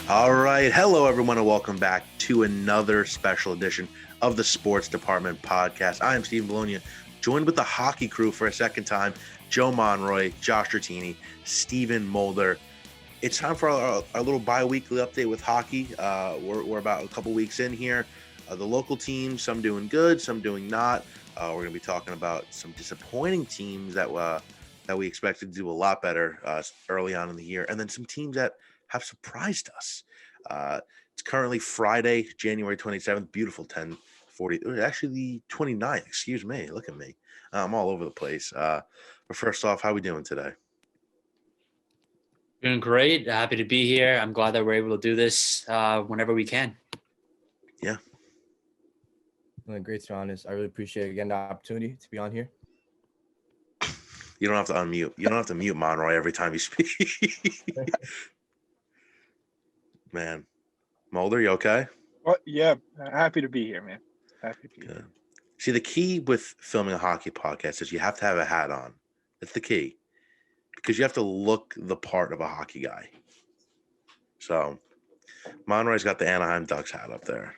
All right. Hello, everyone, and welcome back to another special edition of the Sports Department Podcast. I am Stephen Bologna, joined with the hockey crew for a second time, Joe Monroy, Josh Tertini, Stephen Mulder. It's time for our little bi-weekly update with hockey. We're about a couple weeks in here. The local teams, some doing good, some doing not. We're going to be talking about some disappointing teams that we expected to do a lot better early on in the year, and then some teams that have surprised us. It's currently Friday, January 27th, beautiful 10:40. Actually, the 29th, excuse me. Look at me. I'm all over the place. But first off, how are we doing today? Doing great. Happy to be here. I'm glad that we're able to do this whenever we can. Yeah. Great, to be honest. I really appreciate again the opportunity to be on here. You don't have to unmute. You don't have to mute Monroy every time you speak. Man. Mulder, you okay? Well, yeah, happy to be here, man. Happy to be here. See, the key with filming a hockey podcast is you have to have a hat on. That's the key. Because you have to look the part of a hockey guy. So, Monroy's got the Anaheim Ducks hat up there.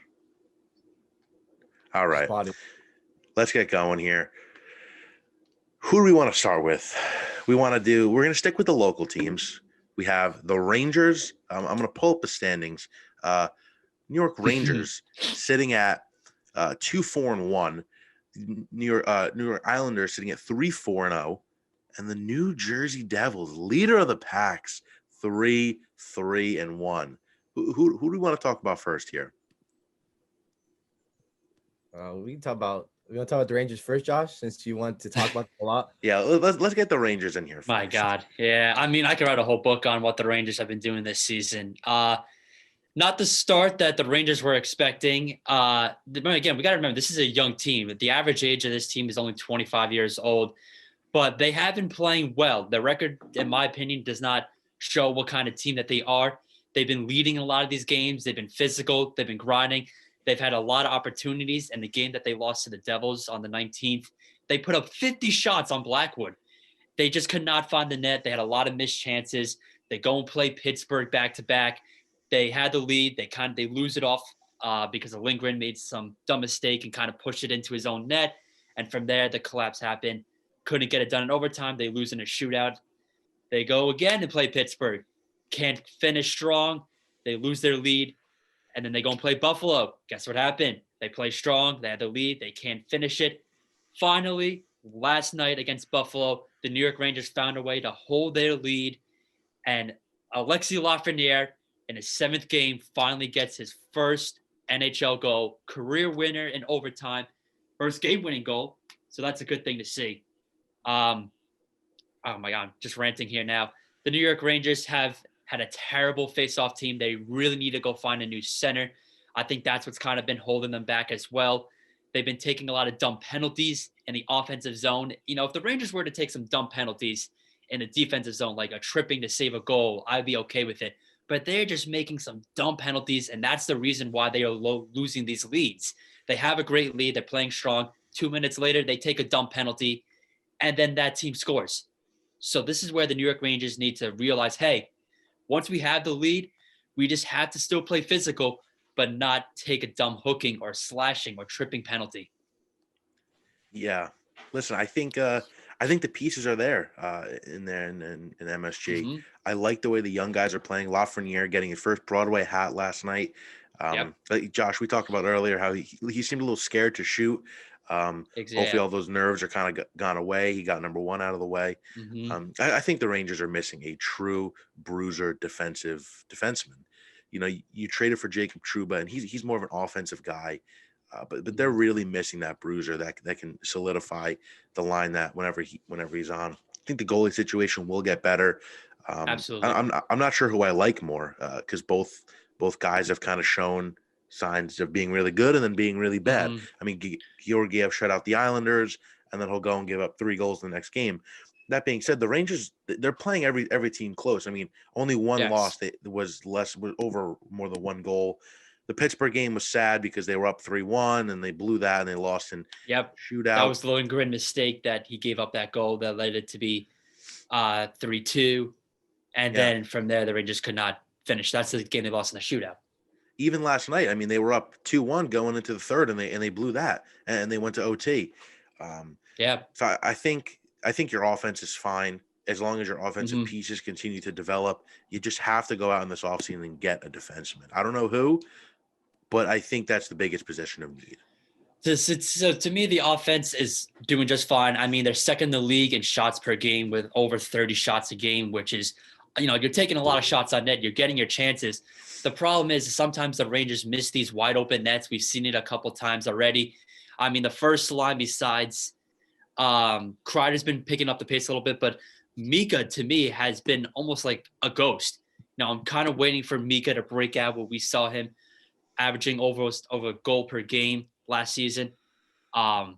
All right. Spotted. Let's get going here. Who do we want to start with? We're going to stick with the local teams. We have the Rangers. I'm going to pull up the standings. New York Rangers sitting at 2-4-1. New York Islanders sitting at 3-4-0. And the New Jersey Devils, leader of the packs, 3-3-1. Who do we want to talk about first here? We want to talk about the Rangers first, Josh, since you want to talk about them a lot. Yeah, let's get the Rangers in here first. My God. Yeah. I mean, I could write a whole book on what the Rangers have been doing this season. Not the start that the Rangers were expecting. Again, we got to remember, this is a young team. The average age of this team is only 25 years old, but they have been playing well. The record, in my opinion, does not show what kind of team that they are. They've been leading a lot of these games. They've been physical. They've been grinding. They've had a lot of opportunities. In the game that they lost to the Devils on the 19th, they put up 50 shots on Blackwood. They just could not find the net. They had a lot of missed chances. They go and play Pittsburgh back-to-back. They had the lead. They lose it off because Lindgren made some dumb mistake and kind of pushed it into his own net. And from there, the collapse happened. Couldn't get it done in overtime. They lose in a shootout. They go again and play Pittsburgh. Can't finish strong. They lose their lead. And then they go and play Buffalo. Guess what happened? They play strong. They had the lead. They can't finish it. Finally, last night against Buffalo, the New York Rangers found a way to hold their lead. And Alexis Lafreniere, in his 7th game, finally gets his first NHL goal, career winner in overtime, first game-winning goal. So that's a good thing to see. Oh, my God, just ranting here now. The New York Rangers have had a terrible face-off team. They really need to go find a new center. I think that's what's kind of been holding them back as well. They've been taking a lot of dumb penalties in the offensive zone. You know, if the Rangers were to take some dumb penalties in the defensive zone, like a tripping to save a goal, I'd be okay with it. But they're just making some dumb penalties, and that's the reason why they are losing these leads. They have a great lead. They're playing strong. 2 minutes later, they take a dumb penalty, and then that team scores. So this is where the New York Rangers need to realize, hey, once we have the lead, we just have to still play physical, but not take a dumb hooking or slashing or tripping penalty. Yeah. Listen, I think the pieces are there in MSG. Mm-hmm. I like the way the young guys are playing. Lafreniere getting his first Broadway hat last night. Like Josh, we talked about earlier how he seemed a little scared to shoot. Hopefully all those nerves are kind of gone away. He got number 1 out of the way. Mm-hmm. I think the Rangers are missing a true bruiser defenseman. You know, you traded for Jacob Trouba, and he's more of an offensive guy. But they're really missing that bruiser that can solidify the line that whenever he's on. I think the goalie situation will get better. Absolutely. I'm not sure who I like more because both guys have kind of shown signs of being really good and then being really bad. Mm-hmm. I mean, Georgiev shut out the Islanders, and then he'll go and give up 3 goals in the next game. That being said, the Rangers, they're playing every team close. I mean, only one loss was over more than 1 goal. The Pittsburgh game was sad because they were up 3-1 and they blew that and they lost in shootout. That was the Lindgren mistake that he gave up that goal that led it to be 3-2. And then from there, the Rangers could not finish. That's the game they lost in the shootout. Even last night, I mean, they were up 2-1 going into the third, and they blew that, and they went to OT. Yeah. So I think your offense is fine as long as your offensive Mhm. pieces continue to develop. You just have to go out in this offseason and get a defenseman. I don't know who, but I think that's the biggest position of need. So to me, the offense is doing just fine. I mean, they're second in the league in shots per game with over 30 shots a game, which is, you're taking a lot of shots on net. You're getting your chances. The problem is sometimes the Rangers miss these wide open nets. We've seen it a couple times already. I mean, the first line besides Kreider's been picking up the pace a little bit, but Mika to me has been almost like a ghost. Now I'm kind of waiting for Mika to break out where we saw him averaging over a goal per game last season. New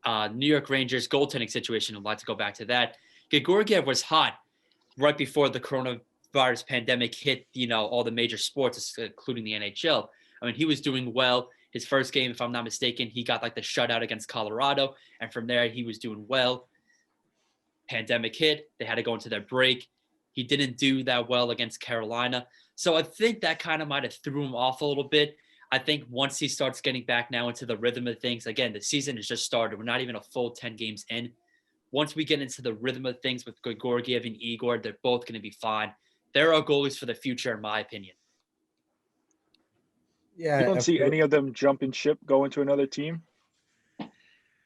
York Rangers goaltending situation, I'd like to go back to that. Georgiev was hot right before the coronavirus pandemic hit, all the major sports, including the NHL. I mean, he was doing well. His first game, if I'm not mistaken, he got like the shutout against Colorado. And from there, he was doing well. Pandemic hit. They had to go into their break. He didn't do that well against Carolina. So I think that kind of might have threw him off a little bit. I think once he starts getting back now into the rhythm of things, again, the season has just started. We're not even a full 10 games in. Once we get into the rhythm of things with Georgiev and Igor, they're both going to be fine. They're our goalies for the future, in my opinion. Yeah, You don't see any of them jumping ship, going to another team?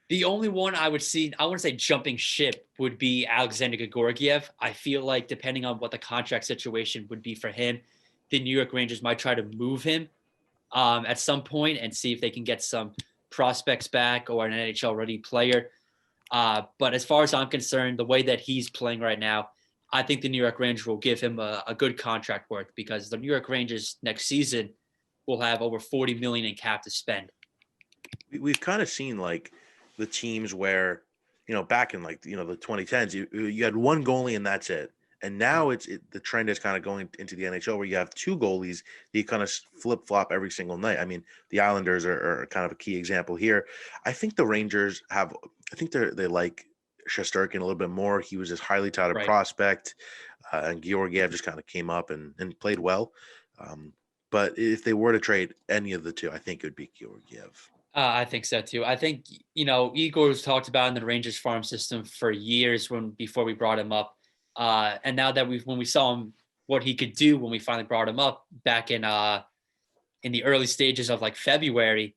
The only one I would see, I wouldn't say jumping ship, would be Alexander Georgiev. I feel like depending on what the contract situation would be for him, the New York Rangers might try to move him at some point and see if they can get some prospects back or an NHL-ready player. But as far as I'm concerned, the way that he's playing right now, I think the New York Rangers will give him a good contract worth, because the New York Rangers next season will have over $40 million in cap to spend. We've kind of seen like the teams where, back in like, the 2010s, you had one goalie and that's it. And now the trend is kind of going into the NHL where you have two goalies that you kind of flip flop every single night. I mean, the Islanders are kind of a key example here. I think the Rangers they like Shesterkin a little bit more. He was this highly touted prospect, and Georgiev just kind of came up and played well. But if they were to trade any of the two, I think it would be Georgiev. I think so too. I think, Igor was talked about in the Rangers farm system for years before we brought him up. And now that when we saw him, what he could do when we finally brought him up back in the early stages of like February,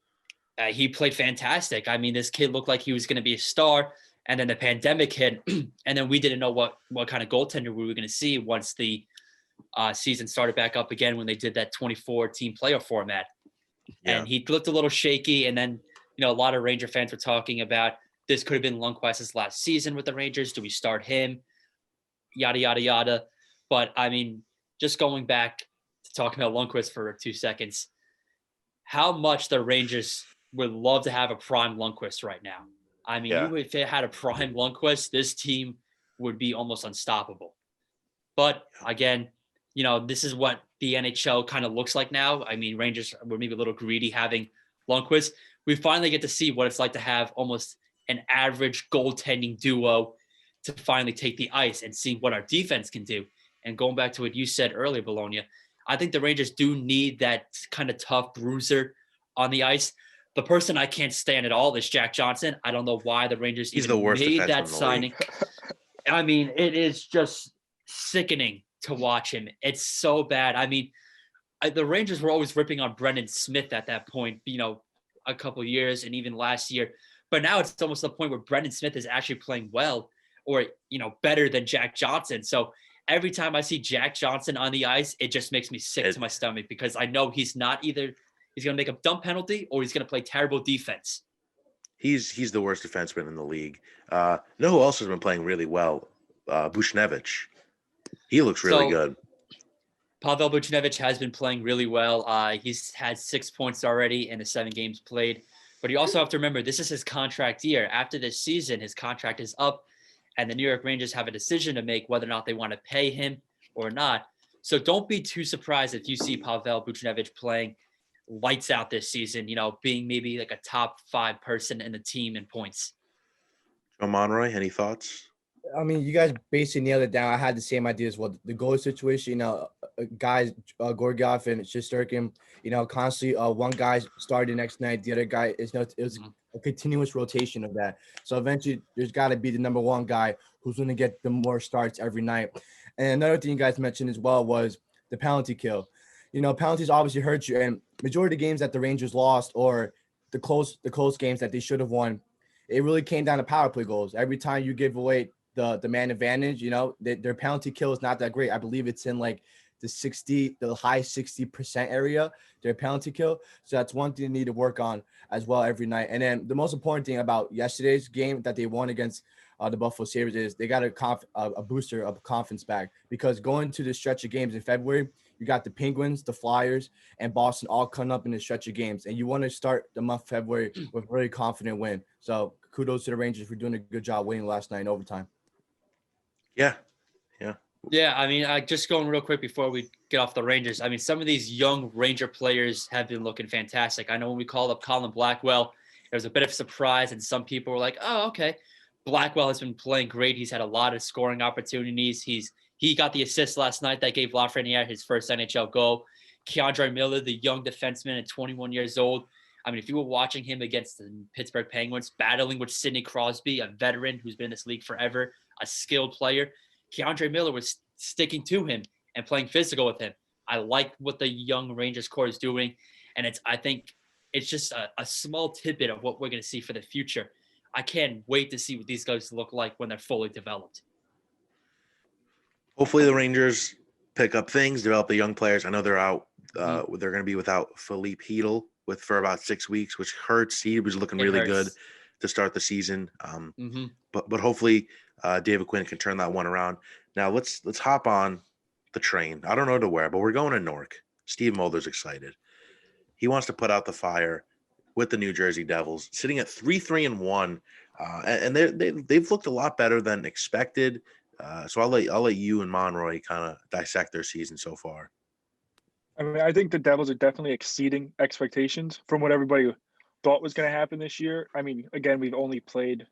he played fantastic. I mean, this kid looked like he was going to be a star, and then the pandemic hit, and then we didn't know what kind of goaltender we were going to see once the season started back up again, when they did that 24-team playoff format. Yeah. And he looked a little shaky. And then, a lot of Ranger fans were talking about this could have been Lundqvist's last season with the Rangers. Do we start him? Yada, yada, yada. But, I mean, just going back to talking about Lundqvist for 2 seconds, how much the Rangers would love to have a prime Lundqvist right now. I mean, if they had a prime Lundqvist, this team would be almost unstoppable. But, again, this is what the NHL kind of looks like now. I mean, Rangers were maybe a little greedy having Lundqvist. We finally get to see what it's like to have almost an average goaltending duo to finally take the ice and see what our defense can do. And going back to what you said earlier, Bologna, I think the Rangers do need that kind of tough bruiser on the ice. The person I can't stand at all is Jack Johnson. I don't know why the Rangers made that signing. I mean, it is just sickening to watch him. It's so bad. I mean, the Rangers were always ripping on Brendan Smith at that point, a couple of years and even last year. But now it's almost the point where Brendan Smith is actually playing well, or, better than Jack Johnson. So every time I see Jack Johnson on the ice, it just makes me sick to my stomach, because I know he's not either. He's going to make a dumb penalty or he's going to play terrible defense. He's the worst defenseman in the league. Know who else has been playing really well? Buchnevich. He looks really good. Pavel Buchnevich has been playing really well. He's had 6 points already in the 7 games played. But you also have to remember, this is his contract year. After this season, his contract is up, and the New York Rangers have a decision to make whether or not they want to pay him or not. So don't be too surprised if you see Pavel Buchnevich playing lights out this season, being maybe like a top 5 person in the team in points. Joe Monroy, any thoughts? I mean, you guys basically nailed it down. I had the same idea as well. The goal situation, guys, Gorgiev and Shesterkin, constantly one guy started the next night, the other guy is it was a continuous rotation of that. So eventually, there's got to be the number one guy who's going to get the more starts every night. And another thing you guys mentioned as well was the penalty kill. Penalties obviously hurt you, and majority of the games that the Rangers lost or the close games that they should have won, it really came down to power play goals. Every time you give away the man advantage, their penalty kill is not that great. I believe it's in like the high 60% area, their penalty kill. So that's one thing they need to work on as well every night. And then the most important thing about yesterday's game that they won against the Buffalo Sabres is they got a booster of confidence back, because going to the stretch of games in February, you got the Penguins, the Flyers, and Boston all coming up in the stretch of games. And you want to start the month of February with a really confident win. So kudos to the Rangers for doing a good job winning last night in overtime. Yeah. Yeah, I mean, just going real quick before we get off the Rangers. I mean, some of these young Ranger players have been looking fantastic. I know when we called up Colin Blackwell, it was a bit of a surprise, and some people were like, "Oh, okay." Blackwell has been playing great. He's had a lot of scoring opportunities. He got the assist last night that gave Lafreniere his first NHL goal. Keandre Miller, the young defenseman at 21 years old. I mean, if you were watching him against the Pittsburgh Penguins, battling with Sidney Crosby, a veteran who's been in this league forever, a skilled player, Keandre Miller was sticking to him and playing physical with him. I like what the young Rangers core is doing, and I think it's just a small tidbit of what we're going to see for the future. I can't wait to see what these guys look like when they're fully developed. Hopefully the Rangers pick up things, develop the young players. I know they're out. They're going to be without Philippe Hedl for about 6 weeks, which hurts. He was looking really good to start the season. But hopefully David Quinn can turn that one around. Now let's hop on the train. I don't know to where, but we're going to Newark. Steve Mulder's excited. He wants to put out the fire with the New Jersey Devils, sitting at 3-3-1, and they've looked a lot better than expected. So I'll let you and Monroy kind of dissect their season so far. I mean, I think the Devils are definitely exceeding expectations from what everybody thought was going to happen this year. I mean, again, we've only played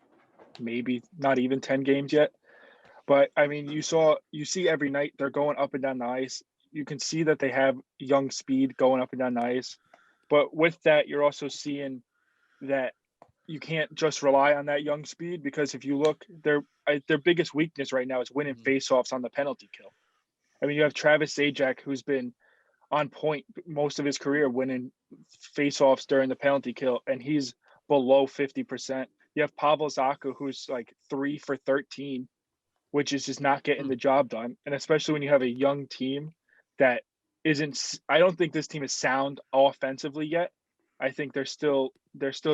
maybe not even 10 games yet. But I mean, you see every night they're going up and down the ice. You can see that they have young speed going up and down the ice. But with that, you're also seeing that you can't just rely on that young speed, because if you look, their biggest weakness right now is winning faceoffs on the penalty kill. I mean, you have Travis Zajac, who's been on point most of his career winning faceoffs during the penalty kill, and he's below 50%. You have Pavel Zacha, who's like 3 for 13, which is just not getting the job done. And especially when you have a young team that isn't, I don't think this team is sound offensively yet. I think they're still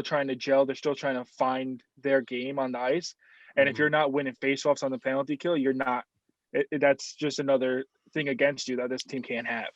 trying to gel. They're still trying to find their game on the ice. And if you're not winning faceoffs on the penalty kill, you're not. That's just another thing against you that this team can't have.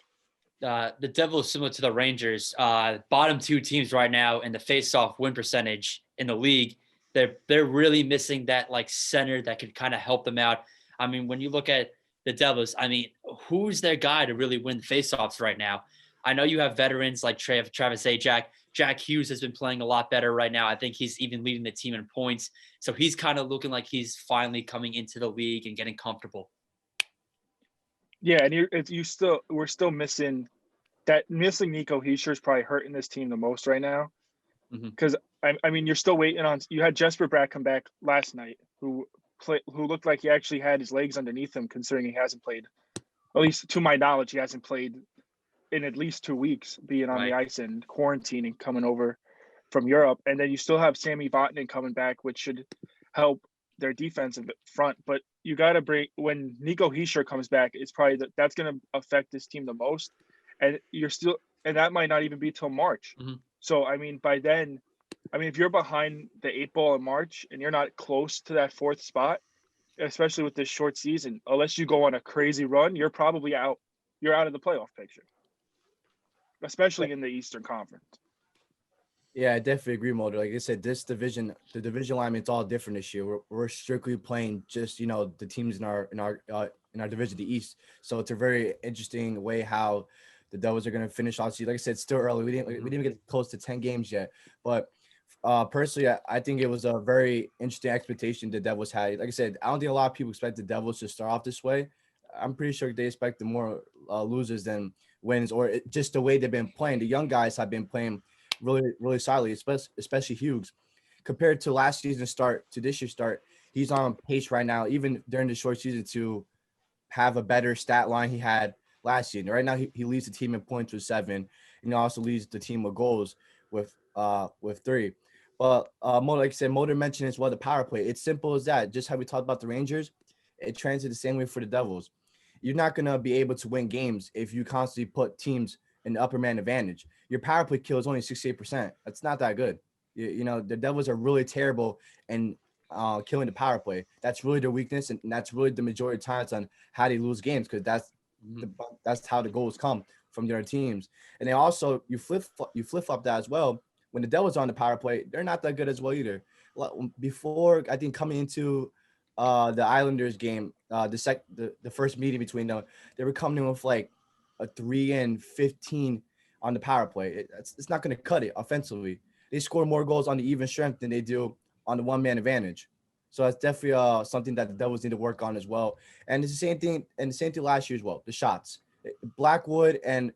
The Devils, similar to the Rangers, bottom two teams right now in the faceoff win percentage in the league. They're really missing that like center that can kind of help them out. I mean, when you look at the Devils, I mean, who's their guy to really win faceoffs right now? I know you have veterans like Travis Zajac. Jack Hughes has been playing a lot better right now. I think he's even leading the team in points. So he's kind of looking like he's finally coming into the league and getting comfortable. Yeah, and we're still missing Nico Hischier is probably hurting this team the most right now, because I mean, you're still waiting on. You had Jesper Bratt come back last night, who looked like he actually had his legs underneath him, considering he hasn't played. At least to my knowledge, he hasn't played in at least 2 weeks, being on the ice and quarantining, coming over from Europe. And then you still have Sammy Vatanen coming back, which should help their defensive front. But you got to when Nico Hischier comes back, it's probably that's going to affect this team the most. And that might not even be till March. So, I mean, by then, if you're behind the 8 ball in March and you're not close to that 4th spot, especially with this short season, unless you go on a crazy run, you're probably out. You're out of the playoff picture, especially in the Eastern Conference. Yeah, I definitely agree, Mulder. Like I said, the division alignment, it's all different this year. We're strictly playing just the teams in our division, the East. So it's a very interesting way how the Devils are going to finish off season. Like I said, it's still early. We didn't even get close to 10 games yet. But Personally, I think it was a very interesting expectation the Devils had. Like I said, I don't think a lot of people expect the Devils to start off this way. I'm pretty sure they expect more losers than wins, or just the way they've been playing. The young guys have been playing really, really solidly, especially Hughes. Compared to last season start to this year's start, he's on pace right now, even during the short season, to have a better stat line he had last season. Right now, he leads the team in points with 7, and he also leads the team with goals with 3. But like I said, Motor mentioned as well the power play. It's simple as that. Just how we talked about the Rangers, it translates the same way for the Devils. You're not gonna be able to win games if you constantly put teams in the upper man advantage. Your power play kill is only 68%. That's not that good. You know, the Devils are really terrible in killing the power play. That's really their weakness, and that's really the majority of times on how they lose games, because that's how the goals come from their teams. And then also you flip flop that as well. When the Devils are on the power play, they're not that good as well either. Before, I think, coming into the Islanders game, the first meeting between them, they were coming in with like a 3-15 on the power play. It's not going to cut it offensively. They score more goals on the even strength than they do on the one-man advantage. So that's definitely something that the Devils need to work on as well. And it's the same thing, last year as well. The shots, Blackwood and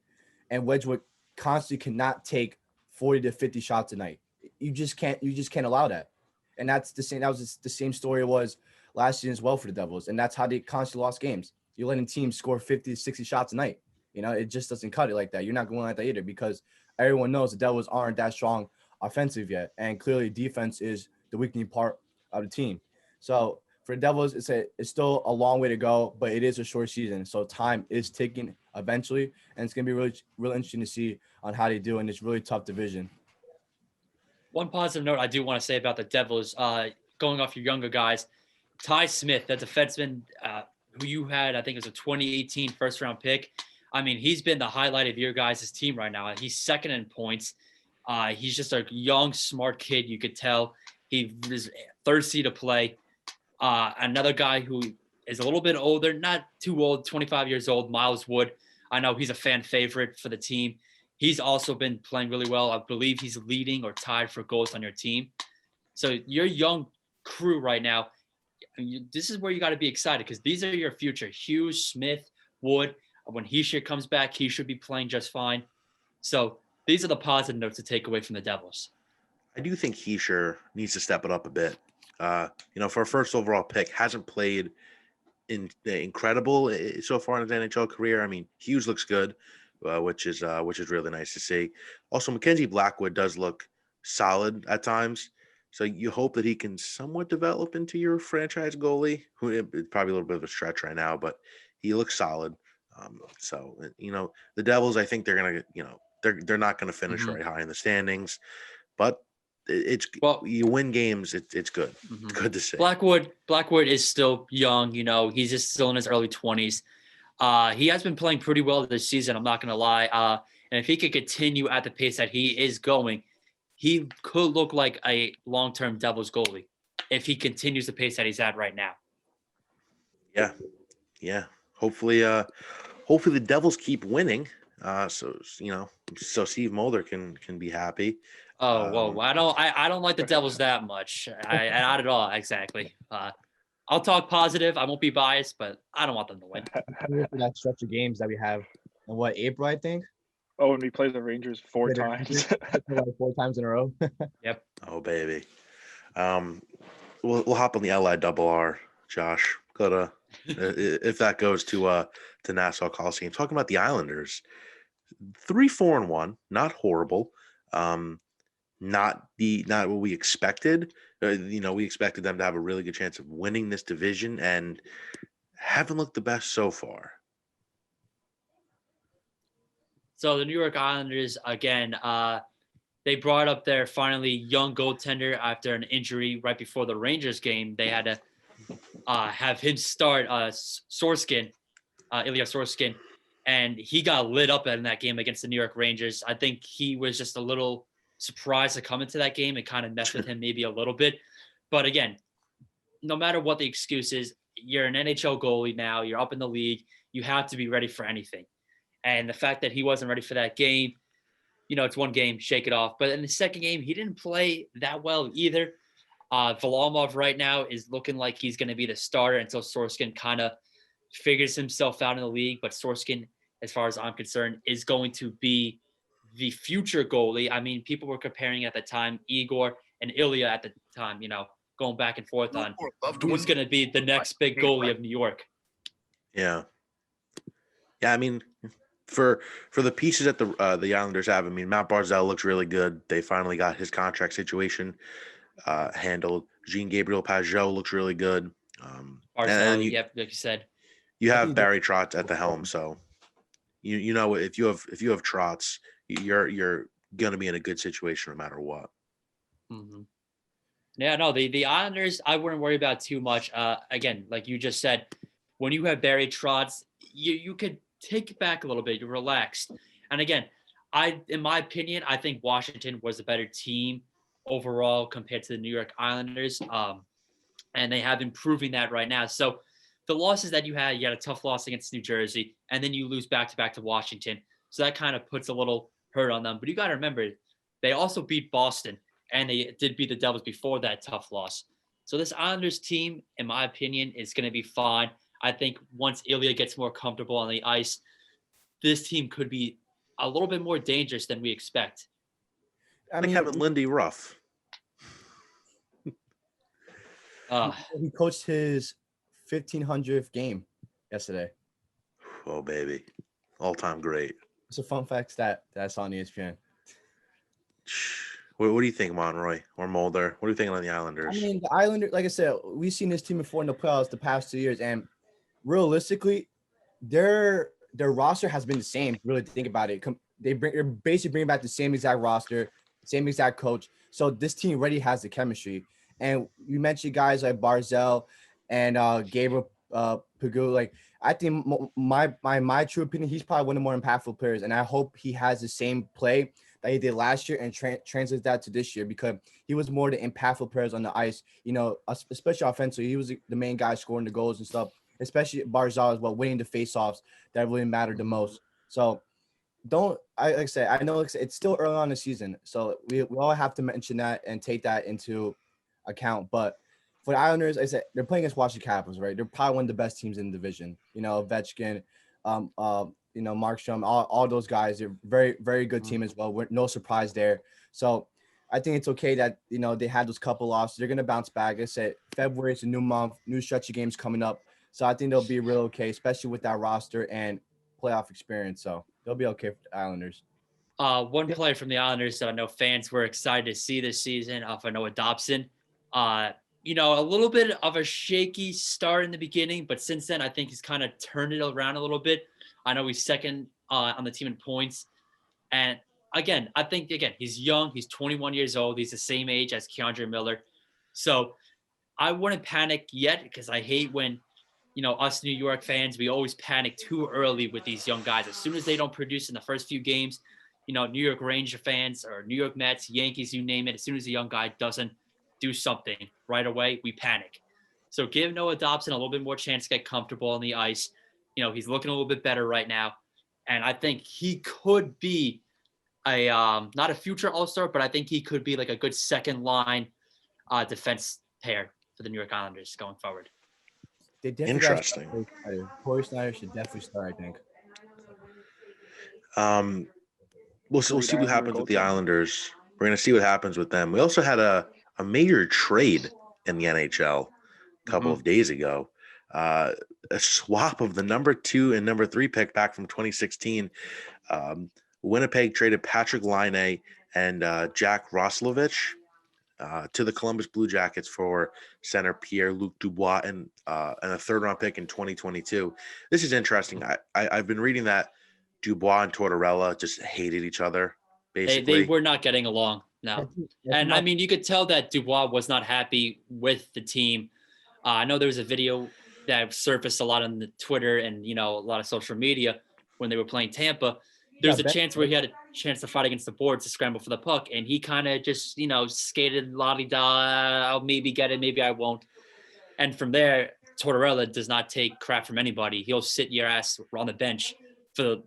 Wedgwood constantly cannot take 40 to 50 shots a night. You just can't allow that. And that's the same. That was the same story it was last year as well for the Devils. And that's how they constantly lost games. You're letting teams score 50 to 60 shots a night. You know, it just doesn't cut it like that. You're not going like that either, because everyone knows the Devils aren't that strong offensive yet. And clearly defense is the weakening part of the team. So for the Devils, it's still a long way to go, but it is a short season. So time is ticking eventually. And it's going to be really, really interesting to see on how they do in this really tough division. One positive note I do want to say about the Devils, going off your younger guys, Ty Smith, the defenseman who you had, I think it was a 2018 first-round pick. I mean, he's been the highlight of your guys' team right now. He's second in points. He's just a young, smart kid. You could tell he is thirsty to play. Another guy who is a little bit older, not too old, 25 years old, Miles Wood. I know he's a fan favorite for the team. He's also been playing really well. I believe he's leading or tied for goals on your team. So your young crew right now, this is where you got to be excited, because these are your future. Hughes, Smith, Wood. When Hischier comes back, he should be playing just fine. So these are the positive notes to take away from the Devils. I do think Hischier needs to step it up a bit. For a first overall pick, hasn't played incredible so far in his NHL career. I mean, Hughes looks good, which is really nice to see. Also, Mackenzie Blackwood does look solid at times. So you hope that he can somewhat develop into your franchise goalie, who it's probably a little bit of a stretch right now, but he looks solid. The Devils, I think they're going to, they're not going to finish very high in the standings, but you win games. It's good. It's good to see. Blackwood is still young. He's just still in his early 20s. He has been playing pretty well this season. I'm not going to lie. And if he could continue at the pace that he is going, he could look like a long-term Devils goalie if he continues the pace that he's at right now. Yeah. Hopefully the Devils keep winning. So Steve Mulder can be happy. Oh, whoa! I don't like the Devils that much. Not at all. Exactly. I'll talk positive. I won't be biased, but I don't want them to win. For that stretch of games that we have in April, I think. Oh, and we played the Rangers 4 times. 4 times in a row. Yep. Oh, baby. We'll hop on the LIRR, Josh. If that goes to Nassau Coliseum. Talking about the Islanders, 3-4-1, not horrible. Not what we expected. We expected them to have a really good chance of winning this division, and haven't looked the best so far. So the New York Islanders, again, they brought up their finally young goaltender after an injury right before the Rangers game. They had to have him start Ilya Sorskin, and he got lit up in that game against the New York Rangers. I think he was just a little surprised to come into that game and kind of mess with him maybe a little bit. But again, no matter what the excuse is, you're an NHL goalie now. You're up in the league. You have to be ready for anything. And the fact that he wasn't ready for that game, it's one game, shake it off. But in the second game, he didn't play that well either. Varlamov right now is looking like he's going to be the starter until Sorskin kind of figures himself out in the league. But Sorskin, as far as I'm concerned, is going to be the future goalie. I mean, people were comparing at the time Igor and Ilya at the time, going back and forth on who's going to be the next big goalie of New York. Yeah. Yeah, I mean, for the pieces that the Islanders have, I mean, Matt Barzal looks really good. They finally got his contract situation handled. Jean-Gabriel Pageau looks really good. Barzal, like you said. You have Barry Trotz at the helm, so you know if you have Trotz, you're gonna be in a good situation no matter what. Mm-hmm. Yeah, no, the Islanders, I wouldn't worry about too much. Again, like you just said, when you have Barry Trotz, you could take it back a little bit. You're relaxed. And again, in my opinion, I think Washington was a better team overall compared to the New York Islanders. And they have been proving that right now. So the losses that you had a tough loss against New Jersey, and then you lose back-to-back to Washington. So that kind of puts a little hurt on them. But you got to remember, they also beat Boston, and they did beat the Devils before that tough loss. So this Islanders team, in my opinion, is going to be fine. I think once Ilya gets more comfortable on the ice, this team could be a little bit more dangerous than we expect. I mean, having Lindy rough. He coached his 1500th game yesterday. Oh, baby. All-time great. It's a fun fact that I saw on ESPN. What do you think, Monroy or Mulder? What do you think on the Islanders? I mean, the Islanders, like I said, we've seen this team before in the playoffs the past 2 years, and realistically, their roster has been the same. Really think about it. They're basically bringing back the same exact roster, same exact coach. So this team already has the chemistry. And you mentioned guys like Barzal and Gabriel Pagou. Like, I think my true opinion, he's probably one of the more impactful players, and I hope he has the same play that he did last year and translates that to this year, because he was more the impactful players on the ice, especially offensively. He was the main guy scoring the goals and stuff, especially Barzal as well, winning the faceoffs that really mattered the most. So I know it's still early on in the season, so we all have to mention that and take that into account. But for the Islanders, I said they're playing against Washington Capitals, right? They're probably one of the best teams in the division. Ovechkin, Markstrom, all those guys. They're very, very good team as well. No surprise there. So I think it's okay that they had those couple losses. They're gonna bounce back. Like I said, February is a new month, new stretch of games coming up. So I think they'll be real okay, especially with that roster and playoff experience. So they'll be okay for the Islanders. One player from the Islanders that I know fans were excited to see this season, for Noah Dobson. A little bit of a shaky start in the beginning, but since then, I think he's kind of turned it around a little bit. I know he's second on the team in points. And again, I think, he's young. He's 21 years old. He's the same age as Keandre Miller. So I wouldn't panic yet, because I hate when, us New York fans, we always panic too early with these young guys. As soon as they don't produce in the first few games, New York Ranger fans or New York Mets, Yankees, you name it, as soon as a young guy doesn't do something right away, we panic. So give Noah Dobson a little bit more chance to get comfortable on the ice. He's looking a little bit better right now. And I think he could be a not a future All-Star, but I think he could be like a good second line defense pair for the New York Islanders going forward. Interesting. Corey Snyder should definitely start, I think. We'll see what happens with the Islanders. We're going to see what happens with them. We also had a major trade in the NHL a couple of days ago. A swap of the number 2 and number 3 pick back from 2016. Winnipeg traded Patrick Laine and Jack Roslovic to the Columbus Blue Jackets for center Pierre-Luc Dubois and a third-round pick in 2022. This is interesting. I've been reading that Dubois and Tortorella just hated each other, basically. They were not getting along, no. And, I mean, you could tell that Dubois was not happy with the team. I know there was a video that surfaced a lot on the Twitter and, a lot of social media when they were playing Tampa. There's a chance where he had a chance to fight against the boards to scramble for the puck, and he kind of just, skated la-di-da, I'll maybe get it, maybe I won't. And from there, Tortorella does not take crap from anybody. He'll sit your ass on the bench for,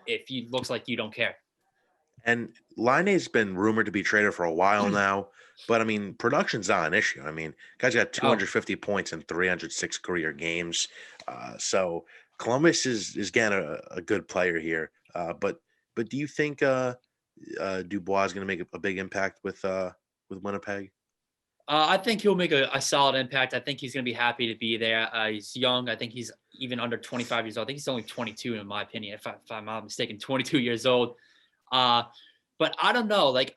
if he looks like you don't care. And Laine's been rumored to be traded for a while now, but I mean, production's not an issue. I mean, guy's got Oh, 250 points in 306 career games. So Columbus is getting a good player here. But do you think Dubois is going to make a big impact with Winnipeg? I think he'll make a solid impact. I think he's going to be happy to be there. He's young. I think he's even under 25 years old. I think he's only 22 in my opinion, if I'm not mistaken, 22 years old. Uh, but I don't know. Like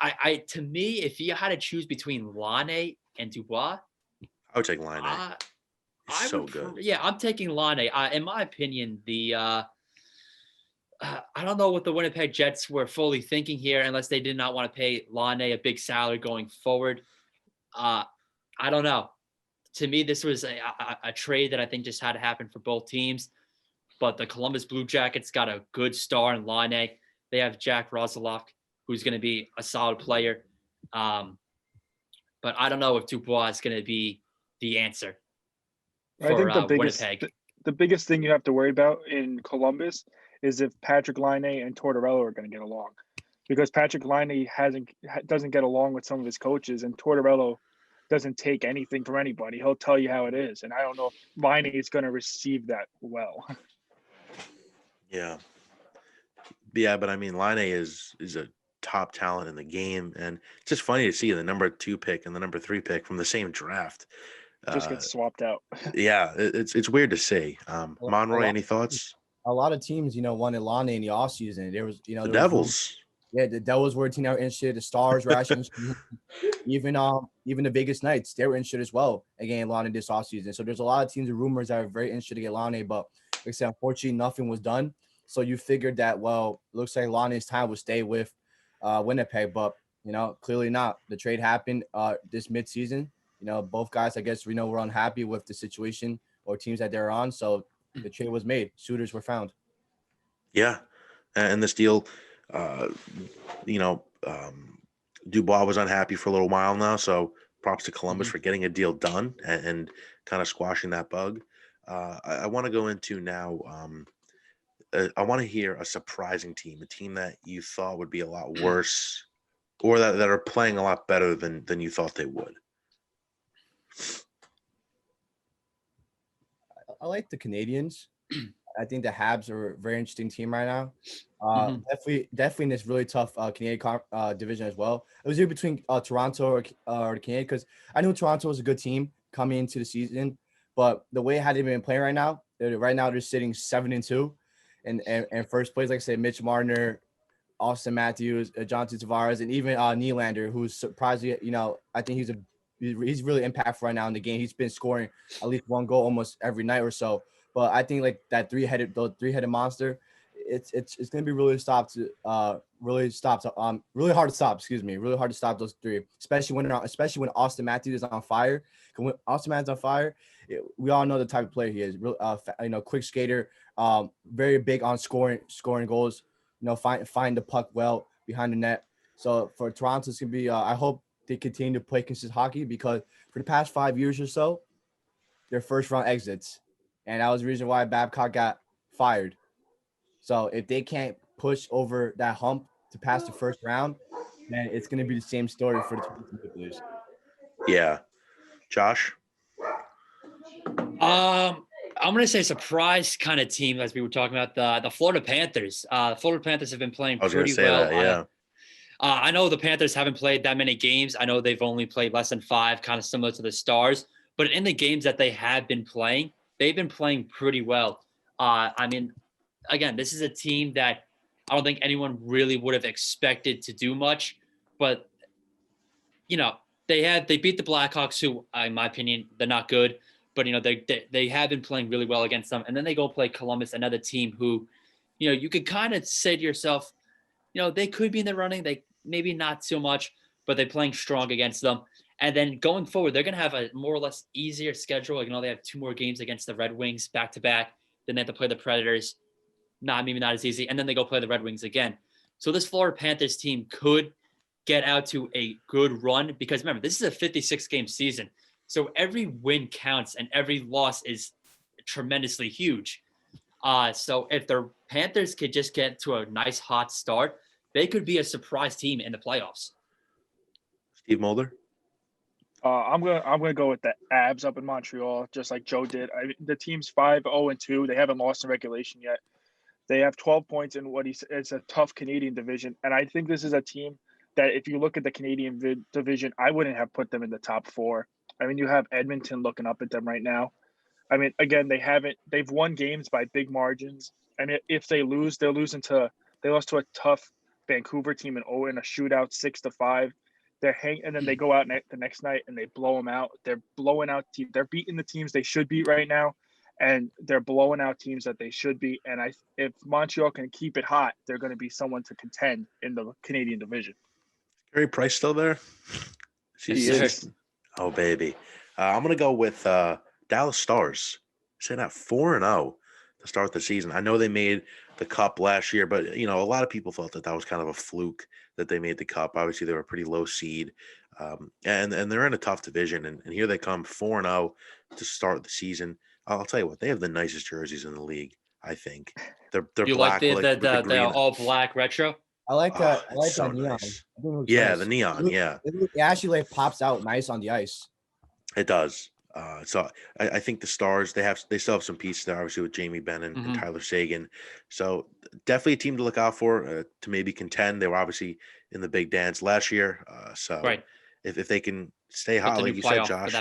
to me, if you had to choose between Laine and Dubois, I would take Laine. He's I so would, good. yeah, I'm taking Laine. In my opinion, I don't know what the Winnipeg Jets were fully thinking here, unless they did not want to pay Laine a big salary going forward. I don't know. To me, this was a trade that I think just had to happen for both teams. But the Columbus Blue Jackets got a good star in Laine. They have Jack Roslovic, who's going to be a solid player. But I don't know if Dubois is going to be the answer I for think Winnipeg. the biggest thing you have to worry about in Columbus is if Patrick Laine and Tortorella are going to get along, because Patrick Laine doesn't get along with some of his coaches, and Tortorella doesn't take anything from anybody. He'll tell you how it is, and I don't know if Laine is going to receive that well. Yeah, but I mean, Laine is a top talent in the game, and it's just funny to see the number 2 pick and the number 3 pick from the same draft. Just gets swapped out. Yeah, it's weird to see. Monroy, any thoughts? A lot of teams, wanted Laine in the offseason. There was, The Devils. The Devils were a team that were interested. The Stars were actually interested. Even the Vegas Knights, they were interested as well again Laine this offseason. So there's a lot of teams and rumors that are very interested to get Laine, but like I said, unfortunately, nothing was done. So you figured that, well, looks like Laine's time would stay with Winnipeg, but clearly not. The trade happened this midseason. Both guys, I guess, were unhappy with the situation or teams that they're on. So the trade was made. Suitors were found. Yeah, and this deal, Dubois was unhappy for a little while now. So props to Columbus for getting a deal done and kind of squashing that bug. I want to go into now. I want to hear a surprising team, a team that you thought would be a lot worse, or that are playing a lot better than you thought they would. I like the Canadians. I think the Habs are a very interesting team right now. Definitely in this really tough Canadian division as well. It was either between Toronto or the Canadian, because I knew Toronto was a good team coming into the season, but the way how they've been playing right now they're sitting 7-2, and first place, like I said, Mitch Marner, Austin Matthews, Jonathan Tavares, and even Nylander, who's surprisingly, I think he's really impactful right now in the game. He's been scoring at least one goal almost every night or so. But I think like that three-headed monster, it's going to be really hard to stop. Really hard to stop those three, especially when Austin Matthews is on fire. When Austin Matthews on fire, we all know the type of player he is. Quick skater, very big on scoring goals. Find the puck well behind the net. So for Toronto, it's going to be. I hope they continue to play consistent hockey, because for the past 5 years or so, their first round exits. And that was the reason why Babcock got fired. So if they can't push over that hump to pass the first round, then it's going to be the same story for the Toronto Maple Leafs. Yeah. Josh? I'm going to say surprise kind of team, as we were talking about, the Florida Panthers. The Florida Panthers have been playing pretty well. That, yeah. I know the Panthers haven't played that many games. I know they've only played less than 5, kind of similar to the Stars. But in the games that they have been playing, they've been playing pretty well. I mean, again, this is a team that I don't think anyone really would have expected to do much. But, they beat the Blackhawks, who, in my opinion, they're not good. But, they have been playing really well against them. And then they go play Columbus, another team who, you could kind of say to yourself, they could be in the running. They maybe not so much, but they're playing strong against them. And then going forward, they're going to have a more or less easier schedule. They have 2 more games against the Red Wings back to back. Then they have to play the Predators. Maybe not as easy. And then they go play the Red Wings again. So this Florida Panthers team could get out to a good run, because remember, this is a 56-game season. So every win counts and every loss is tremendously huge. So if the Panthers could just get to a nice hot start, they could be a surprise team in the playoffs. Steve Mulder? I'm gonna go with the Abs up in Montreal, just like Joe did. The team's 5-0-2. They haven't lost in regulation yet. They have 12 points in it's a tough Canadian division, and I think this is a team that if you look at the Canadian division, I wouldn't have put them in the top 4. I mean, you have Edmonton looking up at them right now. I mean, again, they've won games by big margins, and if they lose, they lost to a tough Vancouver team in a shootout 6-5. And then they go out the next night and they blow them out. They're blowing out teams. They're beating the teams they should beat right now, and they're blowing out teams that they should beat. And if Montreal can keep it hot, they're going to be someone to contend in the Canadian division. Carey Price still there? He is. Oh, baby. I'm going to go with Dallas Stars. Sitting at 4-0 to start the season. I know they made the Cup last year, but, a lot of people thought that was kind of a fluke that they made the Cup. Obviously, they were a pretty low seed, and they're in a tough division, and here they come 4-0 to start the season. I'll tell you what, they have the nicest jerseys in the league, I think. They're You black like the green. the all black retro? I like that. I like so that neon. nice. I think it looks Yeah, nice. the neon, yeah. It actually pops out nice on the ice. It does. So I think the Stars, they still have some pieces there, obviously, with Jamie Benn and Tyler Seguin. So definitely a team to look out for, to maybe contend. They were obviously in the big dance last year. So Right. if they can stay hot, like you said, Josh,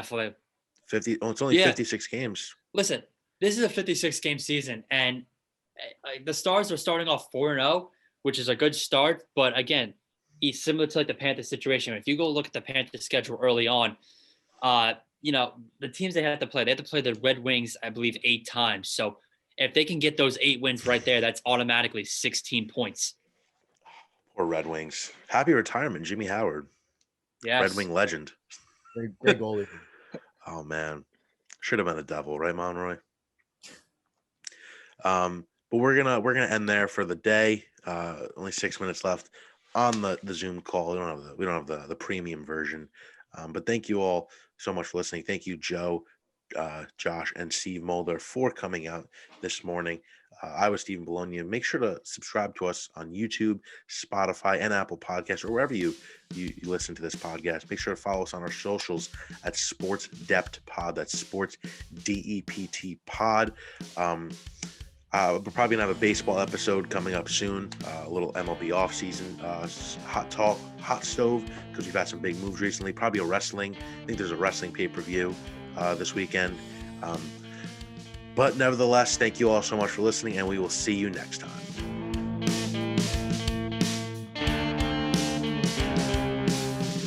50. Oh, it's only 56 games. Listen, this is a 56-game season, and the Stars are starting off 4-0, which is a good start. But again, it's similar to like the Panthers situation. If you go look at the Panthers schedule early on, the teams they have to play the Red Wings, I believe, 8 times. So if they can get those 8 wins right there, that's automatically 16 points. Poor Red Wings. Happy retirement, Jimmy Howard. Yes. Red Wing legend. Great goalie. Oh man, should have been a Devil, right, Monroy? But we're gonna end there for the day. Only 6 minutes left on the Zoom call. We don't have the premium version. But thank you all so much for listening. Thank you, Joe, Josh, and Steve Mulder for coming out this morning. I was Stephen Bologna. Make sure to subscribe to us on YouTube, Spotify, and Apple Podcasts, or wherever you listen to this podcast. Make sure to follow us on our socials at Sports Dept Pod. That's Sports DEPT Pod. We're probably gonna have a baseball episode coming up soon. A little MLB offseason, hot stove, because we've had some big moves recently. Probably a wrestling. I think there's a wrestling pay-per-view this weekend. But nevertheless, thank you all so much for listening, and we will see you next time.